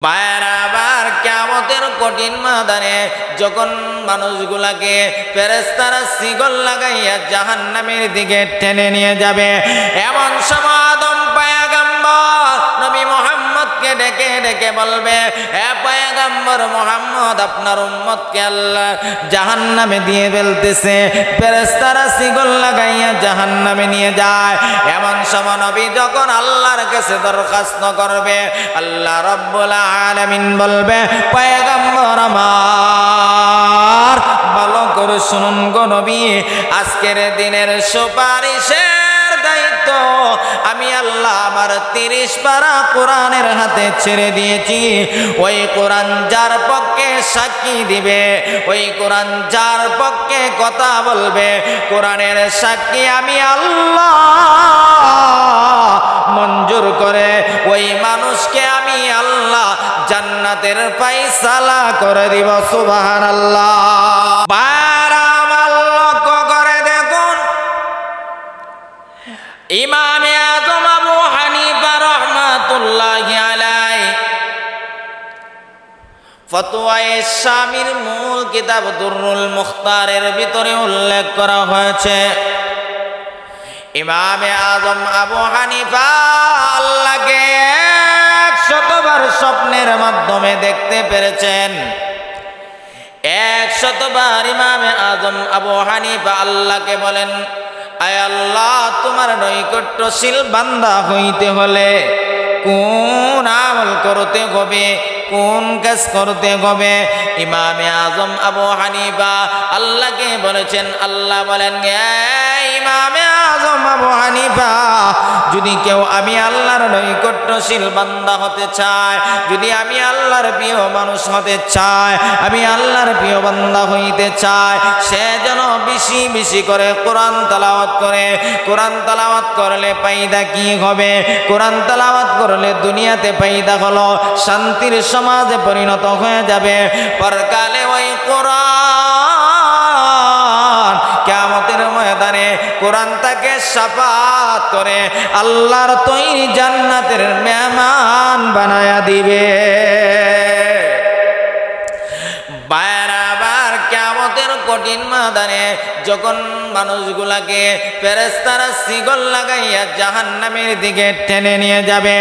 বারবার কিয়ামতের কঠিন ময়দানে যখন মানুষগুলাকে ফেরেশতারা শিকল লাগাইয়া জাহান্নামের দিকে টেনে নিয়ে যাবে, এমন সময় আদম পয়গম্বর নবী মুহাম্মদকে ডেকে ডেকে বলবে, হে পয়গম্বর মুহাম্মদ, আপনার উম্মতকে আল্লাহ জাহান্নামে দিয়ে ফেলতেছে, ফেরেশতারা শিকল লাগাইয়া জাহান্নামে নিয়ে যায়। এমন সময় নবী যখন আল্লাহর কাছে দরখাস্ত করবে, আল্লাহ রাব্বুল আলামিন বলবে, পয়গম্বর আমার ভালো করে শুনুন গো নবী, আজকের দিনের সুপারিশের দায়িত্ব আমি আল্লাহ আমার 30 পারা কোরআনের হাতে ছেড়ে দিয়েছি। ওই কোরআন যার পক্ষে সাক্ষী দিবে, ওই কোরআন যার পক্ষে কথা বলবে, কোরআনের সাক্ষী আমি আল্লাহ মঞ্জুর করে ওই মানুষকে আমি আল্লাহ জান্নাতের ফায়সালা করে দিব। সুবহানাল্লাহ। লক্ষ্য করে দেখুন, ইমামে আযম আবু হানিফা রাহমাতুল্লাহি আলাইহি ফতোয়ায়ে শামির মূল কিতাব দুররুল মুখতারের ভিতরে উল্লেখ করা হয়েছে, ইমামে আযম আবু হানিফা আল্লাহকে 100 বার স্বপ্নের মাধ্যমে দেখতে পেরেছেন। 100 বার ইমামে আযম আবু হানিফা আল্লাহকে বলেন, আয় আল্লাহ, তোমার নৈকট্যশীল বান্দা হইতে হলে কোন আমল করতে হবে, কোন কাজ করতে হবে? ইমামে আযম আবু হানিফা আল্লাহকে বলেছেন, আল্লাহ বলেন, ইমামে আযম আবু হানিফা, যদি কেউ আমি আল্লাহর নৈকট্যশীল বান্দা হতে চায়, যদি আমি আল্লাহর প্রিয় মানুষ হতে চায়, আমি আল্লাহর প্রিয় বান্দা হইতে চায়, সে যেন বেশি বেশি করে কোরআন তেলাওয়াত করে। কোরআন তেলাওয়াত করলে ফায়দা কি হবে? কোরআন তেলাওয়াত করলে দুনিয়াতে ফায়দা হলো শান্তির সমাজে পরিণত হয়ে যাবে, পরকালে ওই কোরআন কিয়ামতের ময়দানে কোরআন তাকে শাফাআত করে আল্লাহর তৈরি জান্নাতের মেহমান বানায়া দিবে। বারবার কিয়ামতের কঠিন ময়দানে যখন মানুষগুলাকে ফেরেশতারা শিকল লাগাইয়া জাহান্নামের দিকে টেনে নিয়ে যাবে,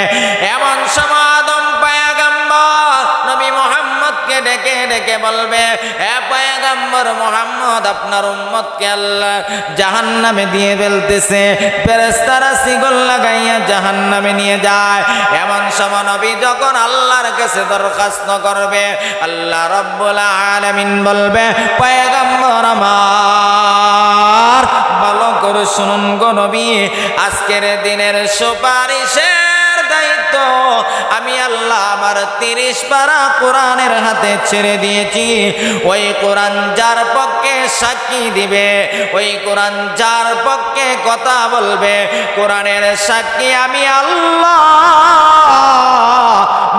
এমন সময় আদম পয়গম্বর নবী মুহাম্মদকে ডেকে ডেকে বলবে, হে পয়গম্বর মুহাম্মদ, আপনার উম্মতকে আল্লাহ জাহান্নামে দিয়ে ফেলতেছে, ফেরেশতারা শিকল লাগাইয়া জাহান্নামে নিয়ে যায়। এমন সময় নবী যখন আল্লাহর কাছে দরখাস্ত করবে, আল্লাহ রাব্বুল আলামিন বলবে, পয়গম্বর আমার ভালো করে শুনুন গো নবী, আজকের দিনের সুপারিশের দায়িত্ব আমি আল্লাহ আমার 30 পারা কোরআনের হাতে ছেড়ে দিয়েছি। ওই কোরআন যার পক্ষে সাক্ষী দিবে, ওই কোরআন যার পক্ষে কথা বলবে, কোরআনের সাক্ষী আমি আল্লাহ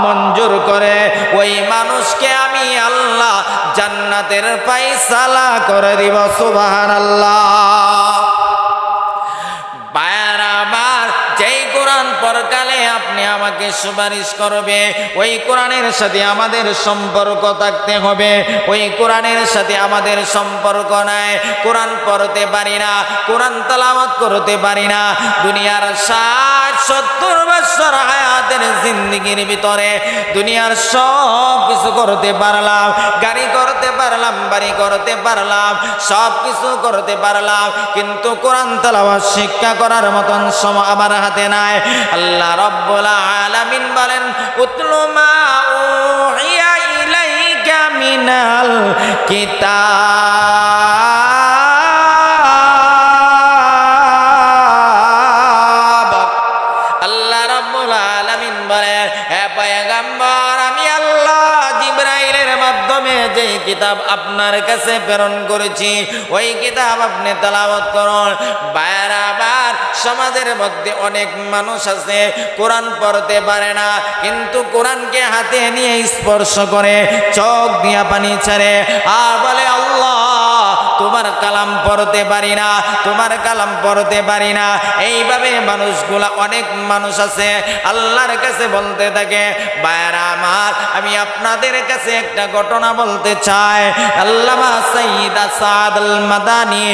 মঞ্জুর করে ওই মানুষকে আমি আল্লাহ জান্নাতের ফায়সালা করে দিব। সুবহানাল্লাহ। বারবার যেই কোরআন পরকালে আপনি আমাকে সুপারিশ করবে, ওই কোরআনের সাথে আমাদের সম্পর্ক থাকতে হবে। ওই কোরআনের সাথে আমাদের সম্পর্ক নাই, কোরআন পড়তে পারি না, কোরআন তেলাওয়াত করতে পারি না, দুনিয়ার 60-70 বছর হায়াতের জিন্দেগির ভিতরে দুনিয়ার সব কিছু করতে পারলাম, গাড়ি করতে পারলাম, বাড়ি করতে পারলাম, সব কিছু করতে পারলাম, কিন্তু কোরআন তেলাওয়াত শিক্ষা করার মতন সময় আমার হাতে নাই। আল্লাহ রাব্বুল আলামিন বলেন, উতলু মা উহিয়া ইলাইকা মিনাল কিতাব। আল্লাহ রাব্বুল আলামিন বলেন, হে পয়গম্বর, আমি আল্লাহ জিবরাইলের মাধ্যমে যে কিতাব আপনার কাছে প্রেরণ করেছি, ওই কিতাব আপনি তেলাওয়াত করুন। বারবার সমাজের মধ্যে অনেক মানুষ আছে কোরআন পড়তে পারে না, কিন্তু কোরআনকে হাতে নিয়ে স্পর্শ করে চোখ দিয়া পানি ছাড়ে আর বলে, আল্লাহ তোমার কালাম পড়তে পারি না, তোমার কালাম পড়তে পারি না। এইভাবে মানুষগুলা, অনেক মানুষ আছে আল্লাহর কাছে বলতে থাকে, ভাইরা আমার আমি আপনাদের কাছে একটা ঘটনা বলতে চাই। আল্লামা সাইয়্যিদ আসাদ আল মাদানী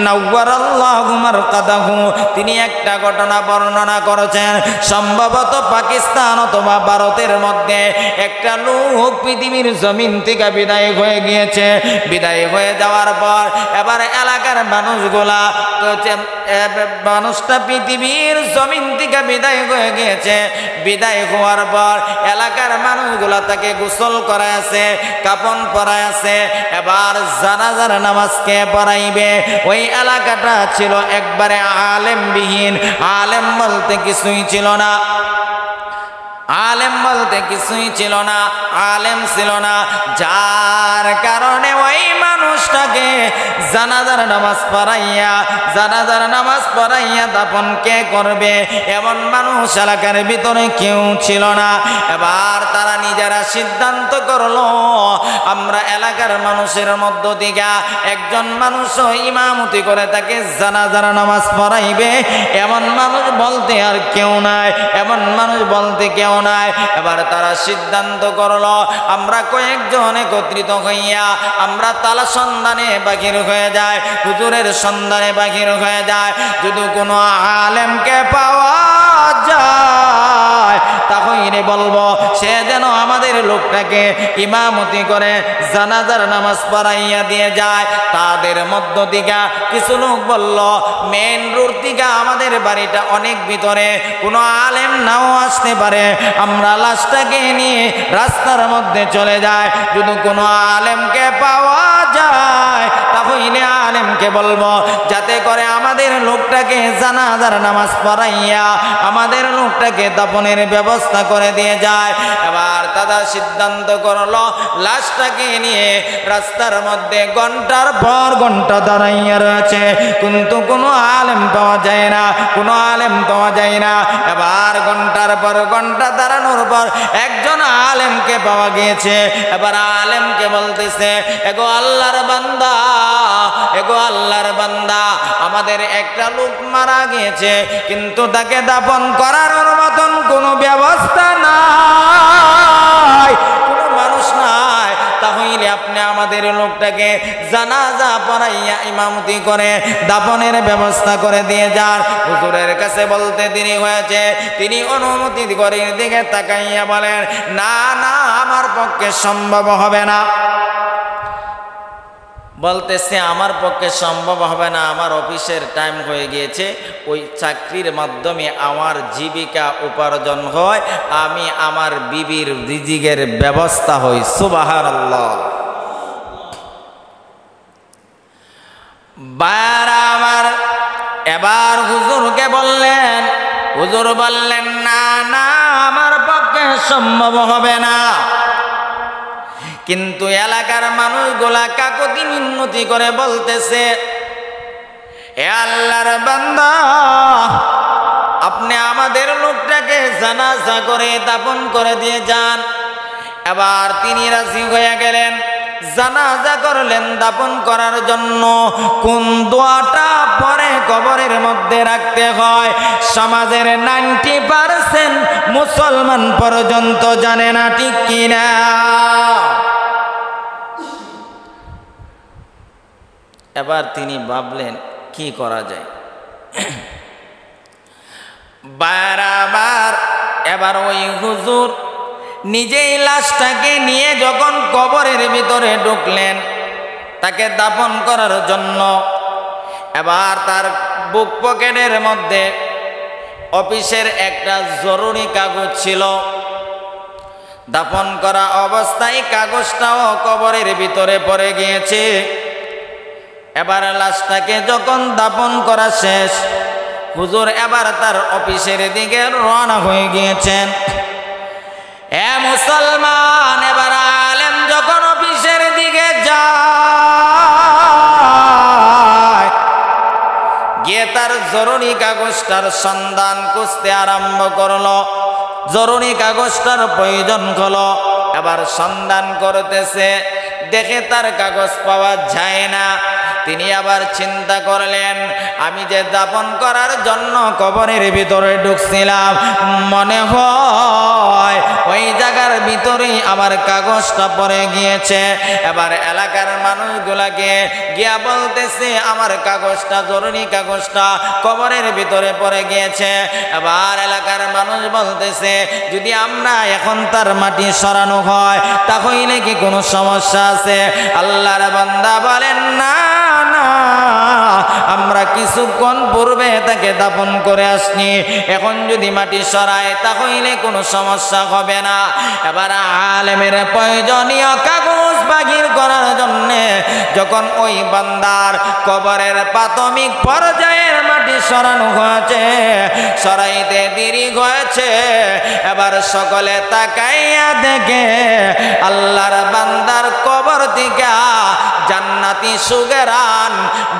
নাওয়ারাল্লাহু মারকাদাহু তিনি একটা ঘটনা বর্ণনা করেছেন। সম্ভবত পাকিস্তান অথবা ভারতের মধ্যে একটা লোক পৃথিবীর জমিন থেকে বিদায় হয়ে গিয়েছে। বিদায় হয়ে যাওয়ার পর এবার এলাকার মানুষগুলা, মানুষটা পৃথিবীর জমিন থেকে বিদায় হয়ে গিয়েছে। বিদায় হওয়ার পর এলাকার মানুষগুলা তাকে গোসল করায় আছে, কাফন পরায় আছে। এবার জানাজার নামাজকে পড়াইবে। ওই এলাকাটা ছিল একবারে আলেমবিহীন, আলেম বলতে কিছুই ছিল না, আলেম বলতে কিছুই ছিল না, আলেম ছিল না। যার কারণে ওই মানুষটাকে জানাজার নামাজ পড়াইয়া, জানাজার নামাজ পড়াইয়া দাফন কে করবে এমন মানুষ এলাকার ভিতরে কেউ ছিল না। এবার তারা নিজেরা সিদ্ধান্ত করলো, আমরা এলাকার মানুষের মধ্য থেকে একজন মানুষ ইমামতি করে তাকে জানাজার নামাজ পড়াইবে। এমন মানুষ বলতে আর কেউ নাই, এমন মানুষ বলতে কেউ নাই। এবার তারা সিদ্ধান্ত করলো, আমরা কয়েকজন একত্রিত হইয়া আমরা তালা সন্ধানে বাহির হয়ে যায়, হুজুরের সন্ধানে বাহির হয়ে যায়। যদি কোনো আলেমকে পাওয়া যায় তাহলে বলবো সে যেন আমাদের লোকটাকে ইমামতি করে জানাজার নামাজ পড়াইয়া দিয়ে যায়। তাদের মধ্য থেকে কিছু লোক বলল, মেন রোড থেকে আমাদের বাড়িটা অনেক ভিতরে, কোনো আলেম নাও আসতে পারে, আমরা লাশটাকে নিয়ে রাস্তার মধ্যে চলে যাই। যদি কোনো আলেমকে পাওয়া যায় তাহলে আলেমকে বলবো যাতে করে আমাদের লোকটাকে জানাজার নামাজ পড়াইয়া আমাদের লোকটাকে দাফনের ব্যবস্থা করে দিয়ে যায়। এবার তারা সিদ্ধান্ত করলো লাশটাকে নিয়ে রাস্তার মধ্যে ঘন্টার পর ঘন্টা দাঁড়াইয়া রয়েছে, কিন্তু কোনো আলেম পাওয়া যায় না, কোনো আলেম পাওয়া যায় না। এবার ঘন্টার পর ঘন্টা দাঁড়ানোর পর একজন আলেমকে পাওয়া গিয়েছে। এবার আলেমকে বলতেছে, এগো আল্লাহর বান্দা, এগো আল্লাহর বান্দা, আমাদের একটা লোক মারা গিয়েছে, কিন্তু তাকে দাফন করার মতন কোনো ব্যবস্থা নাই, কোনো মানুষ নাই। তাহলে আপনি আমাদের লোকটাকে জানাজা পড়াইয়া ইমামতি করে দাফনের ব্যবস্থা করে দিয়ে যান। হুজুরের কাছে বলতে দেরি হয়েছে, তিনি অনুমতি করে দিকে তাকাইয়া বলেন, না না আমার পক্ষে সম্ভব হবে না। বলতেছে আমার পক্ষে সম্ভব হবে না, আমার অফিসের টাইম হয়ে গিয়েছে, ওই চাকরির মাধ্যমে আমার জীবিকা উপার্জন হয়, আমি আমার বিবির রিজিকের ব্যবস্থা হই। সুবহানাল্লাহ। বারা আমার এবার হুজুরকে বললেন, হুজুর বললেন না না আমার পক্ষে সম্ভব হবে না। কিন্তু এলাকার মানুষগুলা কাকুতি মিনতি করে বলতেছে, হে আল্লাহর বান্দা, আপনি আমাদের লোকটাকে জানাজা করে দাফন করে দিয়ে যান। এবার তিনি রাজি হয়ে গেলেন, জানাজা করলেন দাফন করার জন্য। কোন দোয়াটা পরে কবরের মধ্যে রাখতে হয় সমাজের 90% মুসলমান পর্যন্ত জানে না, ঠিক কিনা? এবার তিনি ভাবলেন কি করা যায়। বারবার এবার ওই হুজুর নিজেই লাশটাকে নিয়ে যখন কবরের ভিতরে ঢুকলেন তাকে দাফন করার জন্য, এবার তার বুক পকেটের মধ্যে অফিসের একটা জরুরি কাগজ ছিল। দাফন করা অবস্থায় কাগজটাও কবরের ভিতরে পড়ে গিয়েছে। এবার লাশটাকে যখন দাফন করা শেষ, হুজুর এবার তার অফিসের দিকে রওনা হয়ে গিয়েছেন। এ মুসলমান, এবার আলেম যখন অফিসের দিকে যায়, গিয়ে তার জরুরি কাগজটার সন্ধান খুঁজতে আরম্ভ করলো। জরুরি কাগজটার প্রয়োজন হলো। এবার সন্ধান করতেছে, দেখে তার কাগজ পাওয়া যায় না। তিনি আবার চিন্তা করলেন, আমি যে দাফন করার জন্য কবরের ভিতরে ঢুকছিলাম, মনে হয় ওই জায়গার ভিতরেই আমার কাগজটা পড়ে গিয়েছে। এবার এলাকার মানুষগুলাকে গিয়া বলতেছে, আমার কাগজটা, জরুরি কাগজটা কবরের ভিতরে পড়ে গিয়েছে। এবার এলাকার মানুষ বলতেছে, যদি আমরা এখন তার মাটি সরানো হয় তাহলে কি কোনো সমস্যা আছে? আল্লাহর বান্দা বলেন, না না, আমরা কিছুক্ষণ পূর্বে তাকে দাফন করে আসনি, এখন যদি মাটি সরায় তাহলে কোনো সমস্যা হবে না। এবার আলেমের প্রয়োজনীয় কাগজ বাগির করার জন্য যখন ওই বান্দার কবরের প্রাথমিক পর্যায়ের মাটি সরানো হয়েছে, সরাইতে দেরি হয়েছে, এবার সকলে তাকাইয়া দেখে আল্লাহর বান্দার কবর থেকে জান্নাতি সুগরান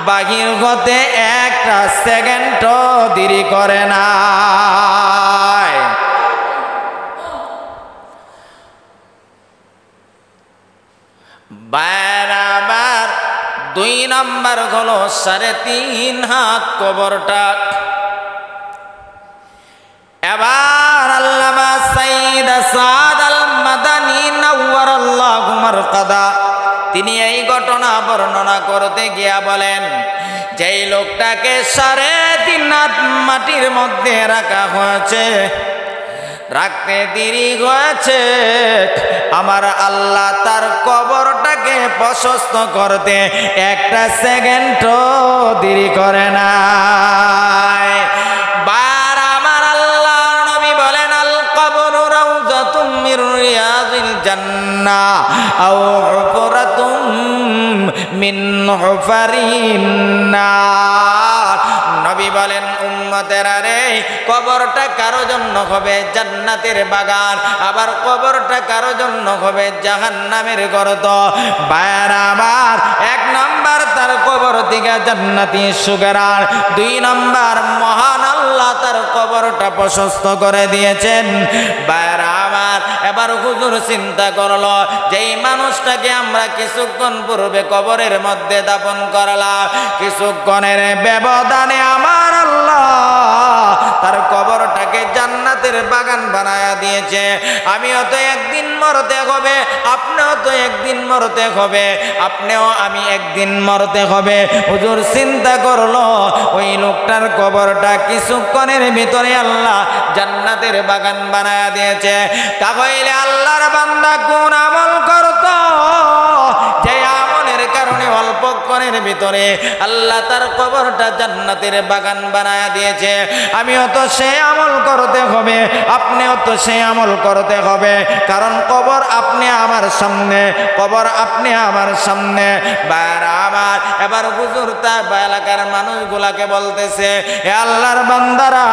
বাহির হতে একটা সেকেন্ডও দেরি করে না। বারবার 2 নম্বর হলো 3.5 হাত কবরটা। এবার আল্লামা সাইয়্যিদ সাদ আল মাদানী নাওয়ারাল্লাহু মারকাদা তিনি এই ঘটনা বর্ণনা করতে গিয়া বলেন, যেই লোকটাকে 3.5 হাত মাটির মধ্যে রাখা হয়েছে, রাখতে দেরি হয়েছে, আমার আল্লাহ তার কবরটাকে প্রশস্ত করতে একটা সেকেন্ডও দেরি করে না। বার আমার আল্লাহ নবী বলেন, আল কবরু রাউযাতুম মির রিয়াযিল জান্নাহ আও হুফরাতুম মিন হুফারিন নার। নবী বলেন, উম্মতেরা রে, কবরটা কারো জন্য হবে জান্নাতের বাগান, আবার কবরটা কারো জন্য হবে জাহান্নামের গর্ত। ভাইরা আমার, 1 নাম্বার তার কবর থেকে জান্নাতি সুগরান, 2 নাম্বার মহান আল্লাহ তার কবরটা প্রশস্ত করে দিয়েছেন। ভাইরা আমার, এবার হুজুর চিন্তা করলো, যেই মানুষটাকে আমরা কিছুক্ষণ পূর্বে কবরের মধ্যে দাফন করলাম, কিছুক্ষণের ব্যবধানে আমার আল্লাহ তার কবরটাকে জান্নাতের বাগান বানায়া দিয়েছে। আমিও তো একদিন মরতে হবে, আপনিও তো একদিন মরতে হবে, আপনিও আমি একদিন মরতে হবে। হুজুর চিন্তা করলো, ওই লোকটার কবরটা কিছুক্ষণের ভিতরে আল্লাহ জান্নাতের বাগান বানায়া দিয়েছে। তাহলে আল্লাহর বান্দা কোন আমল করত, যে আমলের কারণে অল্পক্ষণের ভিতরে আল্লাহ তার কবরটা জান্নাতের বাগান বানায়া দিয়েছে? আমিও তো সেই আমল করতে হবে, আপনিও তো সেই আমল করতে হবে, কারণ কবর আপনি আমার সামনে, কবর আপনি আমার সামনে। বাইরে আমার, এবার হুজুর তার এলাকার মানুষগুলাকে বলতেছে, হে আল্লাহর বান্দারা,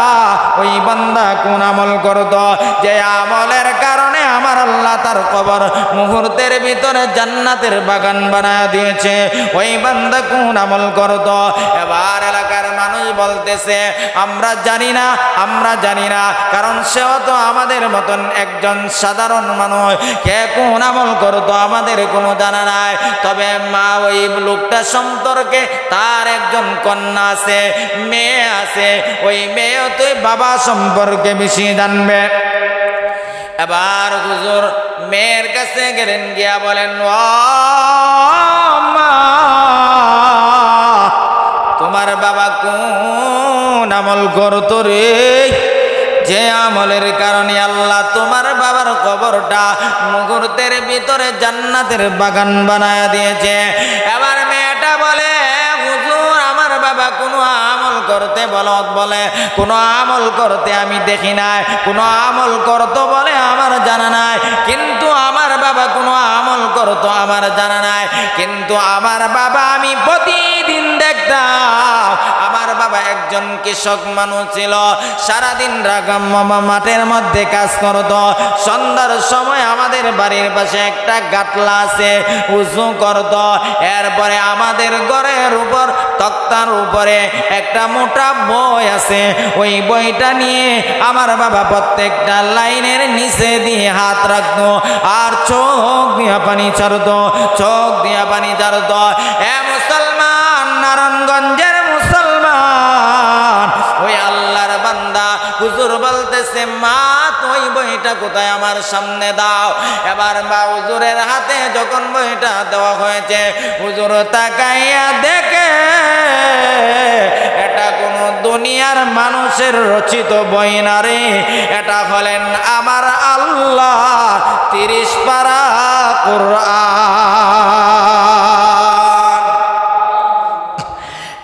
ওই বান্দা কোন আমল করত, যে আমলের কারণে আমার আল্লাহ তার কবর মুহূর্তের ভিতরে জান্নাতের বাগান বানায়া দিয়েছে? ওই বান্দা কোন আমল করত? এবার এলাকার মানুষ বলতেছে, আমরা জানি না, আমরা জানি না, কারণ সেও তো আমাদের মতন একজন সাধারণ মানুষ, কে কোন আমল করতো আমাদের কোনো জানা নাই। তবে মা ওই লোকটা সম্পর্কে তার একজন কন্যা আছে, মেয়ে আছে, ওই মেয়ে তো বাবা সম্পর্কে বেশি জানবে। এবার হুজুর মেয়ের কাছে গেলেন, গিয়া বলেন, ও মা, তোমার বাবা কোন আমল করতো রে, যে আমলের কারণে আল্লাহ তোমার বাবার কবরটা মুহূর্তের ভিতরে জান্নাতের বাগান বানায়া দিয়েছে? এবার মেয়েটা বলে, হুজুর আমার বাবা কোনো আমল করতে বলে কোনো আমল করতে আমি দেখি নাই, কোনো আমল করতো বলে আমার জানা নাই, কিন্তু আমার বাবা কোনো আমল করতো আমার জানা নাই, কিন্তু আমার বাবা আমি প্রতিদিন দেখতাম, আমার বাবা একজন কৃষক মানুষ ছিল, সারাদিন মাঠের মধ্যে কাজ করত, সন্ধ্যার সময় আমাদের বাড়ির পাশে একটা গাটলা আছে, উঁচু করত, এরপরে আমাদের ঘরের উপর তক্তার উপরে একটা মোটা বই আছে, ওই বইটা নিয়ে আমার বাবা প্রত্যেকটা লাইনের নিচে দিয়ে হাত রাখতো আর চোখ দিয়া পানি ছাড়তো, চোখ দিয়া পানি ছাড়তো। এ মুসলমান বইটা কোথায়, আমার সামনে দাও। এবার বা হুজুরের হাতে যখন বইটা দেওয়া হয়েছে, হুজুর তাকাইয়া দেখে এটা কোনো দুনিয়ার মানুষের রচিত বই না রে, এটা হলেন আমার আল্লাহ 30 পারা কুরআন।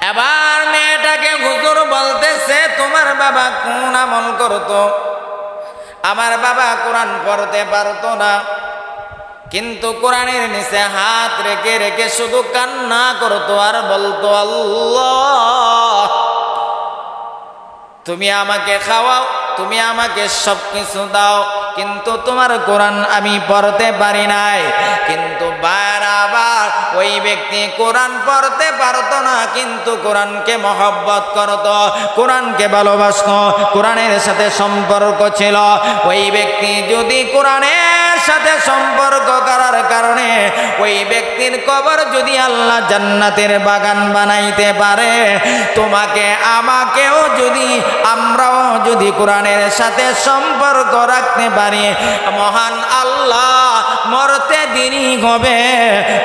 এবার মেয়েটাকে হুজুর বলতেছে, তোমার বাবা কোন আমল করতো? আমার বাবা কোরআন পড়তে পারতো না, কিন্তু কোরআনের নিচে হাত রেখে রেখে শুধু কান্না করতো আর বলতো, আল্লাহ তুমি আমাকে খাওয়াও, তুমি আমাকে সব কিছু দাও, কিন্তু তোমার কোরআন আমি পড়তে পারি নাই। কিন্তু বারবার ওই ব্যক্তি কোরআন পড়তে পারতো না, কিন্তু কোরআনকে মহব্বত করতো, কোরআনকে ভালোবাসতো, কোরআনের সাথে সম্পর্ক ছিল। ওই ব্যক্তি যদি কোরআনের সাথে সম্পর্ক করার কারণে ওই ব্যক্তির কবর যদি আল্লাহ জান্নাতের বাগান বানাইতে পারে, তোমাকে আমাকেও যদি, আমরাও যদি কোরআনের সাথে সম্পর্ক রাখতে পারি, মহান আল্লাহ মরতে দেরি হবে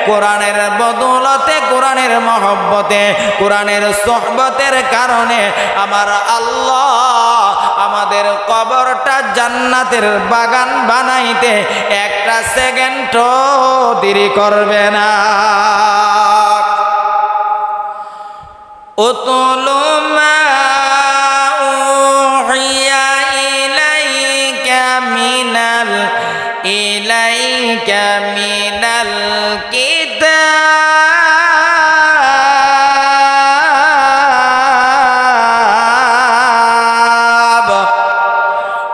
কোরআনের বদৌলতে, কোরআনের মহব্বতে, কোরআনের সোহবতের কারণে আমার আল্লাহ আমাদের কবরটা জান্নাতের বাগান বানাইতে একটা সেকেন্ডও দেরি করবে না। উতুলু মা উহিয়া ইলাইকা মিনাল কিতাব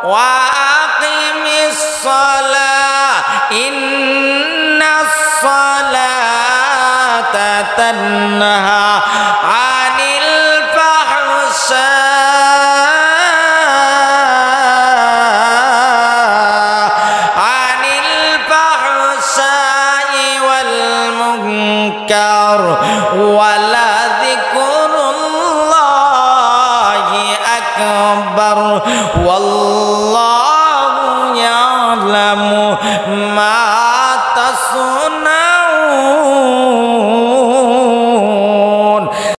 ওয়া আকিমিস সালাহ ইন্নাস সালাতা তানহা আনিল ফাহশা